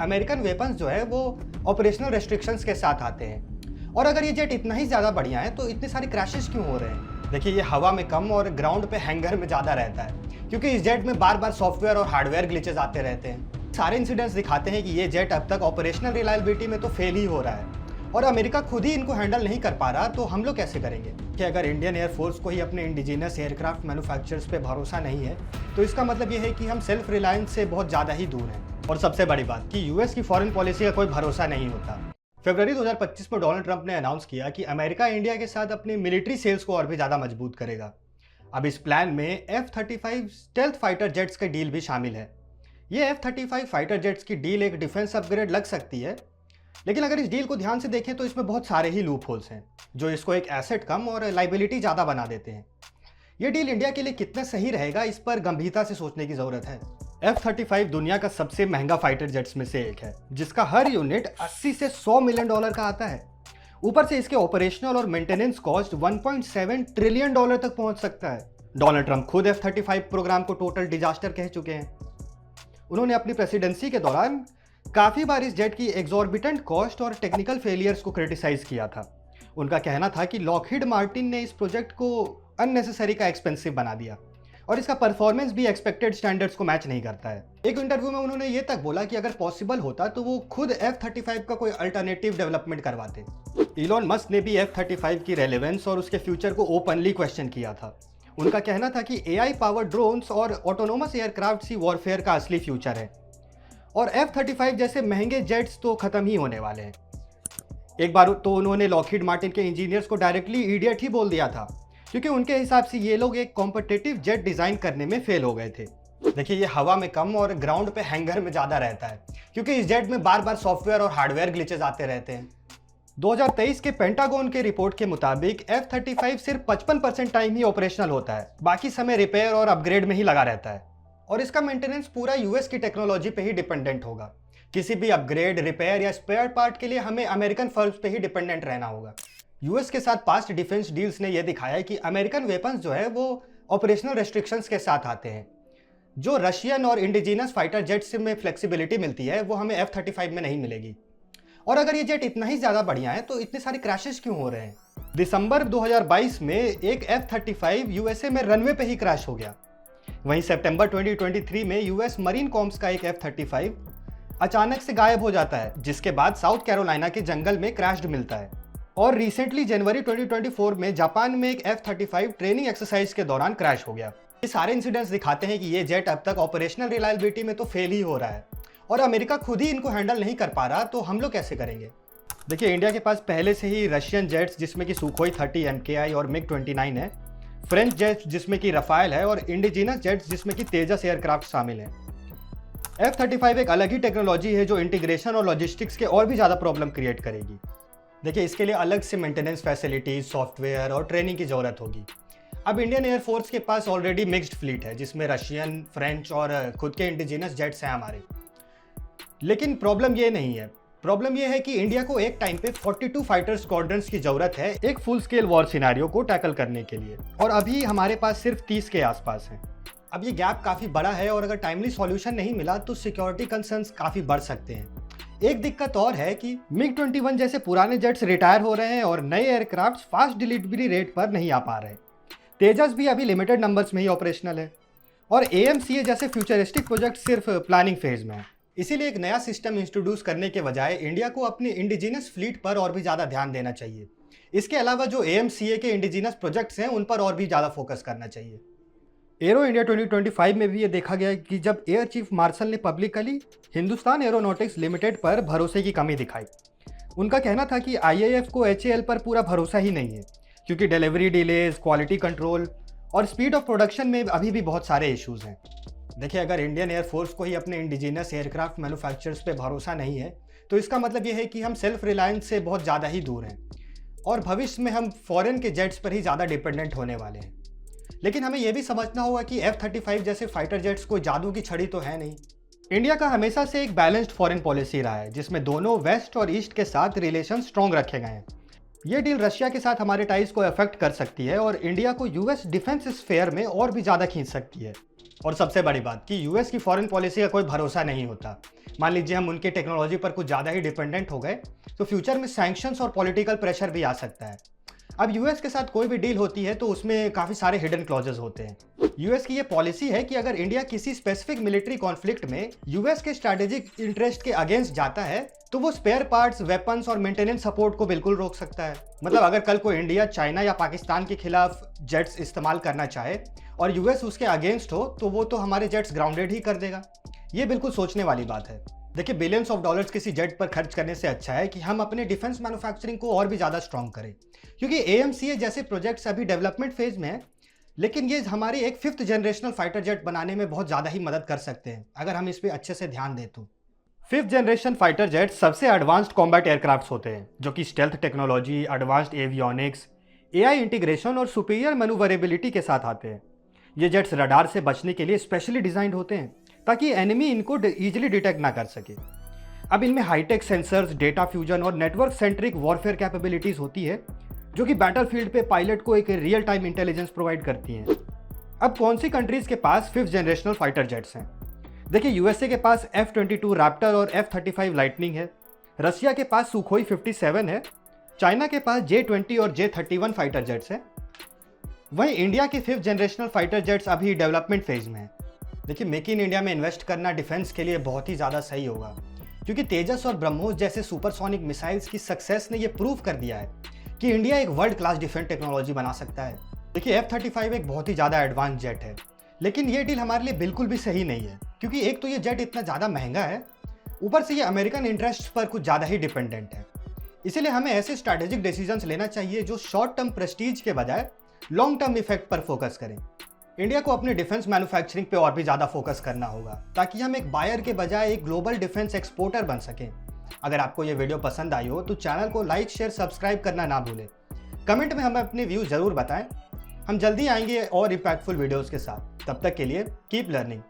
American weapons जो है वो ऑपरेशनल रेस्ट्रिक्शंस के साथ आते हैं। और अगर ये जेट इतना ही ज़्यादा बढ़िया है तो इतने सारे क्रैशेस क्यों हो रहे हैं? देखिए, ये हवा में कम और ग्राउंड पे हैंगर में ज़्यादा रहता है, क्योंकि इस जेट में बार बार सॉफ्टवेयर और हार्डवेयर ग्लिचेस आते रहते हैं। सारे इंसिडेंट्स दिखाते हैं कि ये जेट अब तक ऑपरेशनल रिलायबिलिटी में तो फेल ही हो रहा है, और अमेरिका खुद ही इनको हैंडल नहीं कर पा रहा, तो हम लोग कैसे करेंगे? कि अगर इंडियन एयरफोर्स को ही अपने इंडिजिनस एयरक्राफ्ट मैन्युफैक्चरर्स पे भरोसा नहीं है, तो इसका मतलब ये है कि हम सेल्फ रिलायंस से बहुत ज़्यादा ही दूर हैं। और सबसे बड़ी बात कि यूएस की फॉरेन पॉलिसी का कोई भरोसा नहीं होता। फरवरी 2025 में डोनाल्ड ट्रंप ने अनाउंस किया कि अमेरिका इंडिया के साथ अपनी मिलिट्री सेल्स को और भी ज़्यादा मजबूत करेगा। अब इस प्लान में F-35 स्टेल्थ फाइटर जेट्स का डील भी शामिल है। ये F-35 फाइटर जेट्स की डील एक डिफेंस अपग्रेड लग सकती है, लेकिन अगर इस डील को ध्यान से देखें तो इसमें बहुत सारे ही लूप होल्स हैं, जो इसको एक एसेट कम और लाइबिलिटी ज़्यादा बना देते हैं। ये डील इंडिया के लिए कितना सही रहेगा, इस पर गंभीरता से सोचने की ज़रूरत है। F-35 दुनिया का सबसे महंगा फाइटर जेट्स में से एक है, जिसका हर यूनिट 80 से 100 मिलियन डॉलर का आता है। ऊपर से इसके ऑपरेशनल और मेंटेनेंस कॉस्ट 1.7 ट्रिलियन डॉलर तक पहुंच सकता है। डोनाल्ड ट्रंप खुद F-35 प्रोग्राम को टोटल डिजास्टर कह चुके हैं। उन्होंने अपनी प्रेसिडेंसी के दौरान काफ़ी बार इस जेट की एग्जॉर्बिटेंट कॉस्ट और टेक्निकल फेलियर्स को क्रिटिसाइज किया था। उनका कहना था कि लॉकहीड मार्टिन ने इस प्रोजेक्ट को अननेसेसरी का एक्सपेंसिव बना दिया, और इसका परफॉर्मेंस भी एक्सपेक्टेड स्टैंडर्ड्स को मैच नहीं करता है। एक इंटरव्यू में उन्होंने ये तक बोला कि अगर पॉसिबल होता तो वो खुद F-35 का कोई अल्टरनेटिव डेवलपमेंट करवाते। इलॉन मस्क ने भी F-35 की रेलेवेंस और उसके फ्यूचर को ओपनली क्वेश्चन किया था। उनका कहना था कि AI पावर ड्रोन्स और ऑटोनोमस एयरक्राफ्ट ही वॉरफेयर का असली फ्यूचर है, और F-35 जैसे महंगे जेट्स तो खत्म ही होने वाले हैं। एक बार तो उन्होंने लॉकहीड मार्टिन के इंजीनियर्स को डायरेक्टली इडियट ही बोल दिया था, क्योंकि उनके हिसाब से ये लोग एक कॉम्पिटिटिव जेट डिजाइन करने में फेल हो गए थे। देखिए, ये हवा में कम और ग्राउंड पे हैंगर में ज़्यादा रहता है, क्योंकि इस जेट में बार बार सॉफ्टवेयर और हार्डवेयर ग्लिचेस आते रहते हैं। 2023 के पेंटागन के रिपोर्ट के मुताबिक F-35 सिर्फ 55% टाइम ही ऑपरेशनल होता है, बाकी समय रिपेयर और अपग्रेड में ही लगा रहता है। और इसका मेंटेनेंस पूरा यूएस की टेक्नोलॉजी पे ही डिपेंडेंट होगा। किसी भी अपग्रेड, रिपेयर या स्पेयर पार्ट के लिए हमें अमेरिकन फर्म्स पे ही डिपेंडेंट रहना होगा। यूएस के साथ पास्ट डिफेंस डील्स ने यह दिखाया है कि अमेरिकन वेपन्स जो है वो ऑपरेशनल रेस्ट्रिक्शंस के साथ आते हैं। जो रशियन और इंडिजिनस फाइटर जेट्स में फ्लेक्सिबिलिटी मिलती है, वो हमें F-35 में नहीं मिलेगी। और अगर ये जेट इतना ही ज़्यादा बढ़िया है तो इतने सारे क्रैशेस क्यों हो रहे हैं? दिसंबर 2022 में एक F-35 यूएसए में रनवे पे ही क्रैश हो गया। वहीं सितंबर 2023 में यूएस मरीन कॉर्प्स का एक F-35 अचानक से गायब हो जाता है, जिसके बाद साउथ कैरोलिना के जंगल में क्रैश्ड मिलता है। और रिसेंटली जनवरी 2024 में जापान में एक F-35 ट्रेनिंग एक्सरसाइज के दौरान क्रैश हो गया। ये सारे इंसिडेंट्स दिखाते हैं कि ये जेट अब तक ऑपरेशनल रिलायबिलिटी में तो फेल ही हो रहा है, और अमेरिका खुद ही इनको हैंडल नहीं कर पा रहा, तो हम लोग कैसे करेंगे? देखिए, इंडिया के पास पहले से ही रशियन जेट्स जिसमें कि सुखोई 30 MKI और MiG-29 है, फ्रेंच जेट्स जिसमें कि रफाइल है, और इंडिजिनस जेट्स जिसमें कि तेजस एयरक्राफ्ट शामिल हैं। F-35 एक अलग ही टेक्नोलॉजी है जो इंटीग्रेशन और लॉजिस्टिक्स के और भी ज़्यादा प्रॉब्लम क्रिएट करेगी। देखिए, इसके लिए अलग से मेंटेनेंस फैसिलिटीज, सॉफ्टवेयर और ट्रेनिंग की ज़रूरत होगी। अब इंडियन एयरफोर्स के पास ऑलरेडी मिक्स्ड फ्लीट है, जिसमें रशियन, फ्रेंच और खुद के इंडिजिनस जेट्स हैं हमारे। लेकिन प्रॉब्लम ये नहीं है। प्रॉब्लम यह है कि इंडिया को एक टाइम पे 42 फाइटर स्क्वाड्रंस की जरूरत है एक फुल स्केल वॉर सिनेरियो को टैकल करने के लिए, और अभी हमारे पास सिर्फ 30 के आसपास हैं। अब ये गैप काफ़ी बड़ा है, और अगर टाइमली सॉल्यूशन नहीं मिला तो सिक्योरिटी कंसर्न्स काफ़ी बढ़ सकते हैं। एक दिक्कत और है कि MiG-21 जैसे पुराने जेट्स रिटायर हो रहे हैं और नए एयरक्राफ्ट फास्ट डिलीवरी रेट पर नहीं आ पा रहे। तेजस भी अभी लिमिटेड नंबर्स में ही ऑपरेशनल है, और AMCA जैसे फ्यूचरिस्टिक प्रोजेक्ट सिर्फ प्लानिंग फेज में है। इसीलिए एक नया सिस्टम इंट्रोड्यूस करने के बजाय इंडिया को अपनी इंडिजिनस फ्लीट पर और भी ज़्यादा ध्यान देना चाहिए। इसके अलावा जो AMCA के इंडिजिनस प्रोजेक्ट्स हैं, उन पर और भी ज़्यादा फोकस करना चाहिए। एरो इंडिया 2025 में भी ये देखा गया कि जब एयर चीफ मार्शल ने पब्लिकली हिंदुस्तान एरोनॉटिक्स लिमिटेड पर भरोसे की कमी दिखाई। उनका कहना था कि IAF को HAL पर पूरा भरोसा ही नहीं है, क्योंकि डिलीवरी डिलेज, क्वालिटी कंट्रोल और स्पीड ऑफ प्रोडक्शन में अभी भी बहुत सारे इश्यूज हैं। देखिए, अगर इंडियन एयरफोर्स को ही अपने इंडिजिनस एयरक्राफ्ट मैन्युफैक्चरर्स पे भरोसा नहीं है, तो इसका मतलब ये है कि हम सेल्फ रिलायंस से बहुत ज़्यादा ही दूर हैं, और भविष्य में हम फॉरेन के जेट्स पर ही ज़्यादा डिपेंडेंट होने वाले हैं। लेकिन हमें यह भी समझना होगा कि F-35 जैसे फाइटर जेट्स कोई जादू की छड़ी तो है नहीं। इंडिया का हमेशा से एक बैलेंस्ड फॉरेन पॉलिसी रहा है, जिसमें दोनों वेस्ट और ईस्ट के साथ रिलेशन स्ट्रॉन्ग रखे गए हैं। ये डील रशिया के साथ हमारे टाइज को अफेक्ट कर सकती है और इंडिया को यूएस डिफेंस स्फेयर में और भी ज़्यादा खींच सकती है। और सबसे बड़ी बात कि यूएस की फॉरेन पॉलिसी का कोई भरोसा नहीं होता। मान लीजिए हम उनके टेक्नोलॉजी पर कुछ ज़्यादा ही डिपेंडेंट हो गए तो फ्यूचर में सैंक्शंस और पॉलिटिकल प्रेशर भी आ सकता है। अब यूएस के साथ कोई भी डील होती है तो उसमें काफ़ी सारे हिडन क्लॉजेज होते हैं। यूएस की ये पॉलिसी है कि अगर इंडिया किसी स्पेसिफिक मिलिट्री कॉन्फ्लिक्ट में यूएस के स्ट्रैटेजिक इंटरेस्ट के अगेंस्ट जाता है तो वो स्पेयर पार्ट्स, वेपन्स और मेंटेनेंस सपोर्ट को बिल्कुल रोक सकता है। मतलब अगर कल को इंडिया चाइना या पाकिस्तान के खिलाफ जेट्स इस्तेमाल करना चाहे और यूएस उसके अगेंस्ट हो तो वो तो हमारे जेट्स ग्राउंडेड ही कर देगा। ये बिल्कुल सोचने वाली बात है। देखिए, बिलियंस ऑफ डॉलर्स किसी जेट पर खर्च करने से अच्छा है कि हम अपने डिफेंस मैन्युफैक्चरिंग को और भी ज़्यादा स्ट्रॉन्ग करें, क्योंकि एएमसीए जैसे प्रोजेक्ट्स अभी डेवलपमेंट फेज में है, लेकिन ये हमारी एक 5th जनरेशनल फाइटर जेट बनाने में बहुत ज़्यादा ही मदद कर सकते हैं अगर हम इस पर अच्छे से ध्यान दें तो। 5th जनरेशन फाइटर जेट सबसे एडवांस्ड कॉम्बैट एयरक्राफ्ट होते हैं जो कि stealth technology, advanced avionics, AI integration और सुपीरियर मैन्यूवरेबिलिटी के साथ आते हैं। ये जेट्स रडार से बचने के लिए स्पेशली डिजाइंड होते हैं ताकि एनिमी इनको इजीली डिटेक्ट ना कर सके। अब इनमें हाईटेक सेंसर्स, डेटा फ्यूजन और नेटवर्क सेंट्रिक वॉरफेयर कैपेबिलिटीज होती है जो कि बैटलफील्ड पे पायलट को एक रियल टाइम इंटेलिजेंस प्रोवाइड करती हैं। अब कौन सी कंट्रीज के पास 5th जनरेशनल फाइटर जेट्स हैं? देखिए, यूएसए के पास F-22 रैप्टर और F-35 लाइटनिंग है, रसिया के पास सुखोई 57 है, चाइना के पास J-20 और J-31 फाइटर जेट्स हैं। वहीं इंडिया के 5th जनरेशनल फाइटर जेट्स अभी डेवलपमेंट फेज में है। देखिए, मेक इन इंडिया में इन्वेस्ट करना डिफेंस के लिए बहुत ही ज़्यादा सही होगा, क्योंकि तेजस और ब्रह्मोस जैसे सुपरसोनिक मिसाइल्स की सक्सेस ने ये प्रूव कर दिया है कि इंडिया एक वर्ल्ड क्लास डिफेंस टेक्नोलॉजी बना सकता है। देखिए, F-35 एक बहुत ही ज़्यादा एडवांस जेट है, लेकिन ये डील हमारे लिए बिल्कुल भी सही नहीं है, क्योंकि एक तो ये जेट इतना ज़्यादा महंगा है, ऊपर से ये अमेरिकन इंटरेस्ट पर कुछ ज़्यादा ही डिपेंडेंट है। इसीलिए हमें ऐसे स्ट्रैटेजिक डिसीजंस लेना चाहिए जो शॉर्ट टर्म प्रेस्टीज के बजाय लॉन्ग टर्म इफेक्ट पर फोकस करें। इंडिया को अपने डिफेंस मैन्युफैक्चरिंग पे और भी ज़्यादा फोकस करना होगा ताकि हम एक बायर के बजाय एक ग्लोबल डिफेंस एक्सपोर्टर बन सकें। अगर आपको ये वीडियो पसंद आई हो तो चैनल को लाइक, शेयर, सब्सक्राइब करना ना भूलें। कमेंट में हमें अपने व्यूज़ ज़रूर बताएं। हम जल्दी आएंगे और इम्पैक्टफुल वीडियोज़ के साथ। तब तक के लिए कीप लर्निंग।